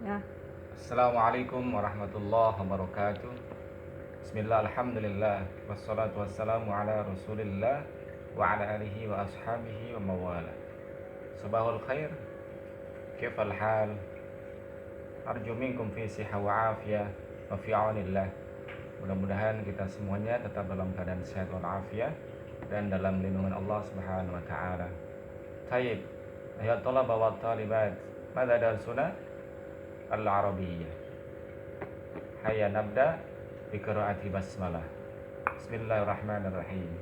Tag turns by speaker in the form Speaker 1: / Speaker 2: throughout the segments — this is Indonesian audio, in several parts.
Speaker 1: Ya.
Speaker 2: Assalamualaikum warahmatullahi wabarakatuh. Bismillah, alhamdulillah, wassalatu wassalamu ala rasulillah wa ala alihi wa ashabihi wa mawala. Sabahul khair, kifal hal, arju minkum fi siha wa afiyah wa fi aunillah. Mudah-mudahan kita semuanya tetap dalam keadaan sehat walafiat dan dalam lindungan Allah Subhanahu wa taala. Tayyib, ya talaba wa talibat, madza darsuna al-arabiyyah. Hayya nabda bi qiraati basmalah. Bismillahirrahmanirrahim.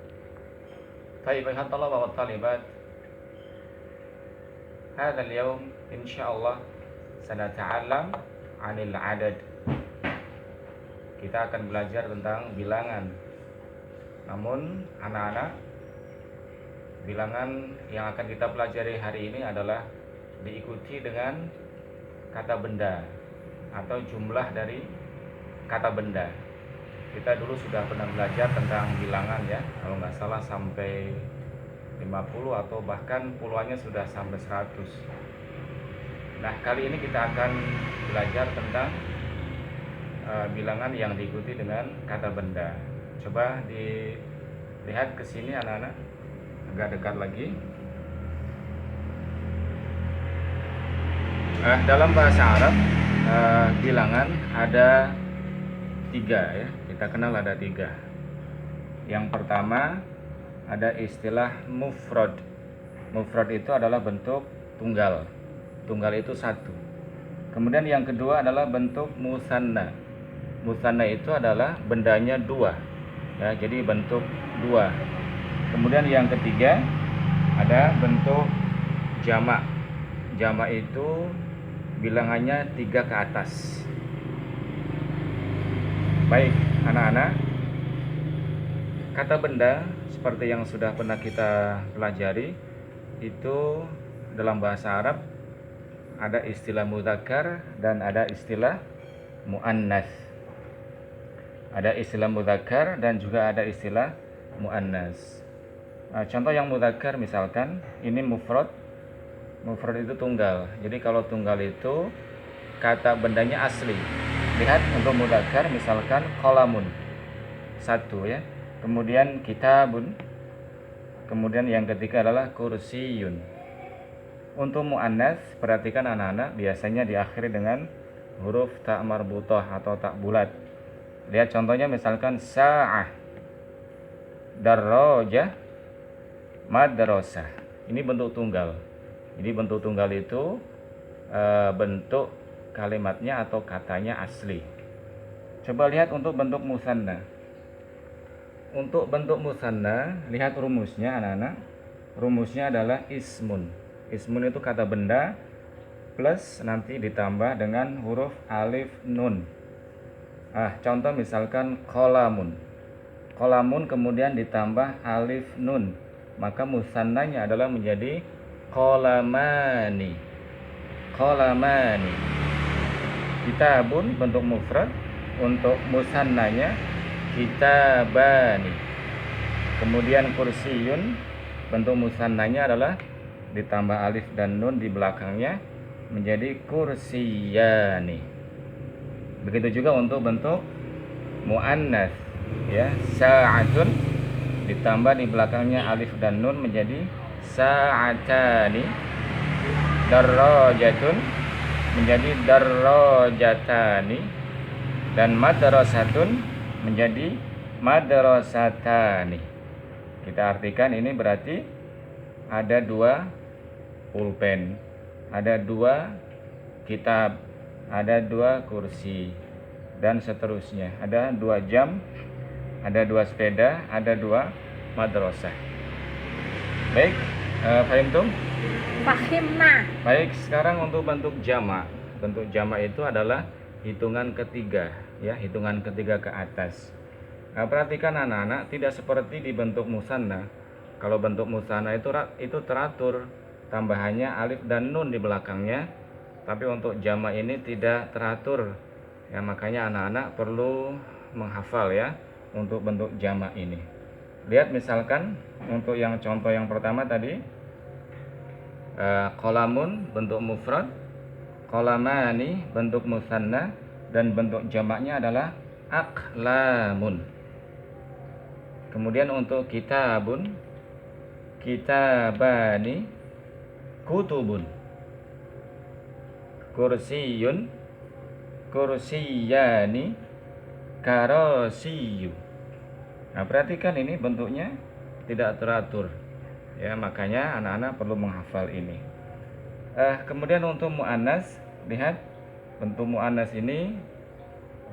Speaker 2: Tayyib, ayuhat talaba wa talibat, hadha al-yawm insyaallah sanata'allam 'anil adad. Kita akan belajar tentang bilangan. Namun anak-anak, bilangan yang akan kita pelajari hari ini adalah diikuti dengan kata benda atau jumlah dari kata benda. Kita dulu sudah pernah belajar tentang bilangan ya, kalau nggak salah sampai 50 atau bahkan puluhannya sudah sampai 100. Nah, kali ini kita akan belajar tentang bilangan yang diikuti dengan kata benda. Coba dilihat ke sini anak-anak, agak dekat lagi. Dalam bahasa Arab, bilangan ada 3 ya. Kita kenal ada 3. Yang pertama ada istilah mufrad. Mufrad itu adalah bentuk tunggal. Tunggal itu 1. Kemudian yang kedua adalah bentuk musanna. Musanna itu adalah bendanya 2 ya, jadi bentuk 2. Kemudian yang ketiga ada bentuk jamak. Jamak itu bilangannya 3 ke atas. Baik anak-anak, kata benda seperti yang sudah pernah kita pelajari itu dalam bahasa Arab ada istilah mudzakkar dan ada istilah muannas. Ada istilah mudzakkar dan juga ada istilah muannas. Contoh yang mudzakkar misalkan ini mufrad. Mufrad itu tunggal. Jadi kalau tunggal itu kata bendanya asli. Lihat untuk mudzakkar misalkan qalamun 1 ya. Kemudian kitabun. Kemudian yang ketiga adalah kursiyun. Untuk muannas perhatikan anak-anak biasanya diakhiri dengan huruf ta marbutah atau tak bulat. Lihat contohnya misalkan sa'ah, darrajah, madrasah. Ini bentuk tunggal. Jadi bentuk tunggal itu bentuk kalimatnya atau katanya asli. Coba lihat untuk bentuk musanna. Untuk bentuk musanna, lihat rumusnya anak-anak. Rumusnya adalah ismun. Ismun itu kata benda plus nanti ditambah dengan huruf alif nun. Contoh misalkan qalamun. Qalamun kemudian ditambah alif nun, maka musannanya adalah menjadi qalamani. Qalamani. Kitabun bentuk mufrad, untuk musannanya kitabani. Kemudian kursiyun bentuk musannanya adalah ditambah alif dan nun di belakangnya menjadi kursiyani. Begitu juga untuk bentuk muannas ya, sa'atun ditambah di belakangnya alif dan nun menjadi sa'atani. Darrajatun menjadi darrajatani dan madrasatun menjadi madrasatani. Kita artikan ini berarti ada 2 pulpen, ada 2 kitab, ada 2 kursi dan seterusnya. Ada 2 jam, ada 2 sepeda, ada 2 madrasah. Baik, fahimtum?
Speaker 1: Fahimna.
Speaker 2: Baik, sekarang untuk bentuk jamak. Bentuk jamak itu adalah hitungan ketiga ya, hitungan ketiga ke atas. Perhatikan anak-anak, tidak seperti di bentuk musanna. Kalau bentuk musanna itu teratur tambahannya alif dan nun di belakangnya. Tapi untuk jamak ini tidak teratur ya, makanya anak-anak perlu menghafal ya untuk bentuk jamak ini. Lihat misalkan untuk yang contoh yang pertama tadi, qalamun bentuk mufrad, Qalamani bentuk musanna dan bentuk jamaknya adalah aqlamun. Kemudian untuk kitabun, kitabani, kutubun. Kursiyun, kursiyani, karasiyu. Nah, perhatikan ini bentuknya tidak teratur. Ya, makanya anak-anak perlu menghafal ini. Kemudian untuk muannas, lihat bentuk muannas ini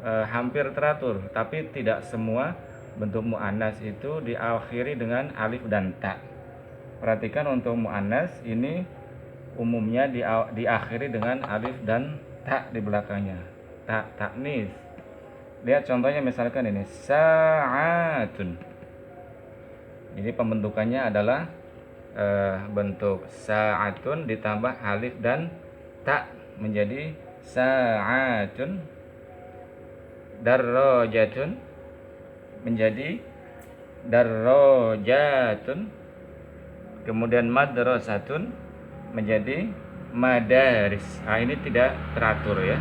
Speaker 2: hampir teratur, tapi tidak semua bentuk muannas itu diakhiri dengan alif dan ta. Perhatikan untuk muannas ini umumnya diakhiri dengan alif dan ta di belakangnya. Ta'nis. Lihat contohnya misalkan ini sa'atun. Jadi pembentukannya adalah bentuk sa'atun ditambah alif dan ta menjadi sa'atun. Darrajatun menjadi darrajatun. Kemudian madrasatun menjadi madaris. Nah, ini tidak teratur ya.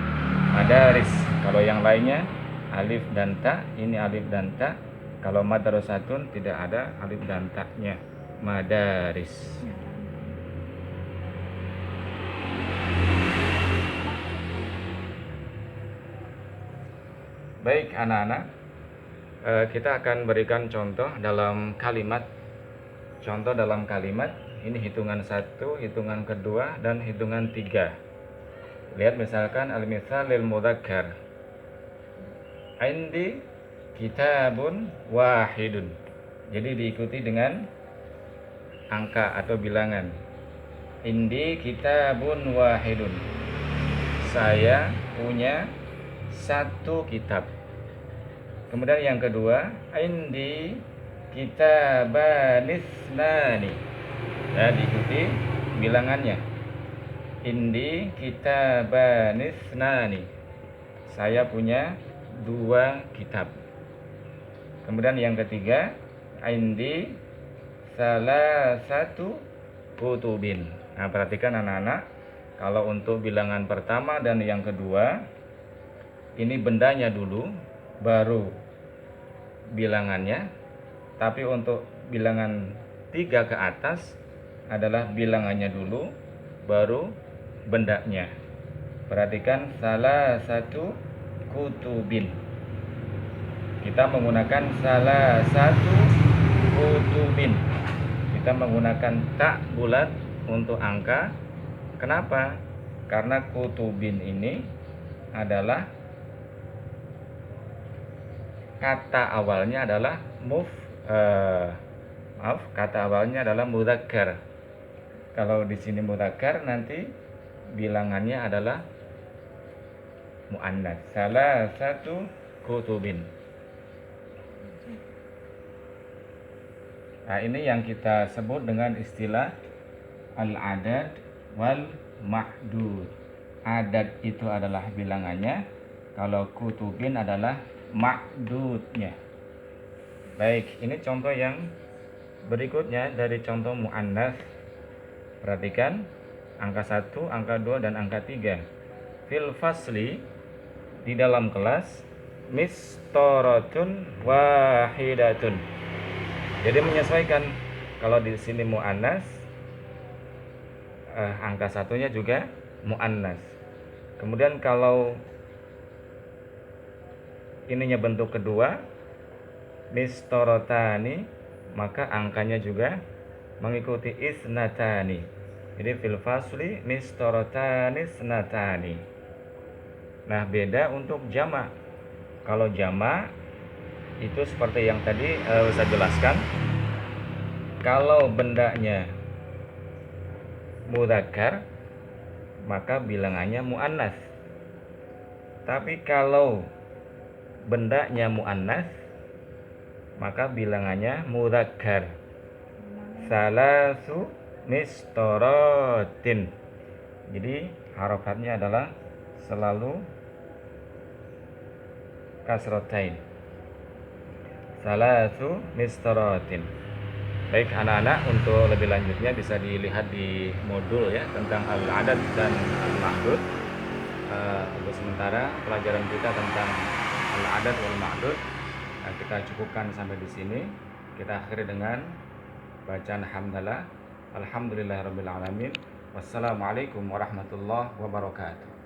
Speaker 2: Madaris. Kalau yang lainnya alif dan ta, ini alif dan ta. Kalau madrasatun tidak ada alif dan ta-nya. Madaris. Baik anak-anak, kita akan berikan contoh dalam kalimat. Contoh dalam kalimat, ini hitungan 1, hitungan kedua, dan hitungan 3. Lihat misalkan al-mithal lil mudzakkar. Indi kitabun wahidun. Jadi diikuti dengan angka atau bilangan. Indi kitabun wahidun. Saya punya 1 kitab. Kemudian yang kedua, indi kitabanisnani. Ya, diikuti bilangannya. Indi kitabanisnani. Saya punya 2 kitab. Kemudian yang ketiga, indi salah satu kutubin. Nah, perhatikan anak-anak, kalau untuk bilangan pertama dan yang kedua, ini bendanya dulu, baru bilangannya. Tapi untuk bilangan 3 ke atas adalah bilangannya dulu, baru bendanya. Perhatikan salah satu kutubin. Kita menggunakan salah satu kutubin. Kita menggunakan tak bulat untuk angka. Kenapa? Karena kutubin ini adalah kata awalnya adalah kata awalnya adalah mudzakkar. Kalau di sini mudzakkar, nanti bilangannya adalah muannas. Salah satu kutubin. Nah, ini yang kita sebut dengan istilah al-adad wal mahdud. Adad itu adalah bilangannya, kalau kutubin adalah mahdudnya. Baik, ini contoh yang berikutnya dari contoh muannas. Perhatikan angka 1, angka 2, dan angka 3. Fil fasli, di dalam kelas, mistoratun wahidatun. Jadi menyesuaikan, kalau di sini muannas, angka 1-nya juga muannas. Kemudian kalau ininya bentuk kedua, mistorotani, maka angkanya juga mengikuti isnatani. Jadi fil fasli mistorotani isnatani. Nah, beda untuk jamak. Kalau jamak itu seperti yang tadi saya jelaskan. Kalau bendanya mudzakkar, maka bilangannya muannas. Tapi kalau bendanya muannas, maka bilangannya mudzakkar. Salasu mistaratin. Jadi harokatnya adalah selalu kasrotain. Salasu mistaratin. Baik anak-anak, untuk lebih lanjutnya bisa dilihat di modul ya tentang al-adad dan al-mahdud. Untuk sementara pelajaran kita tentang al-adad wal ma'dud kita cukupkan sampai di sini. Kita akhiri dengan bacaan hamdalah. Alhamdulillahirabbil alamin. Wassalamualaikum warahmatullahi wabarakatuh.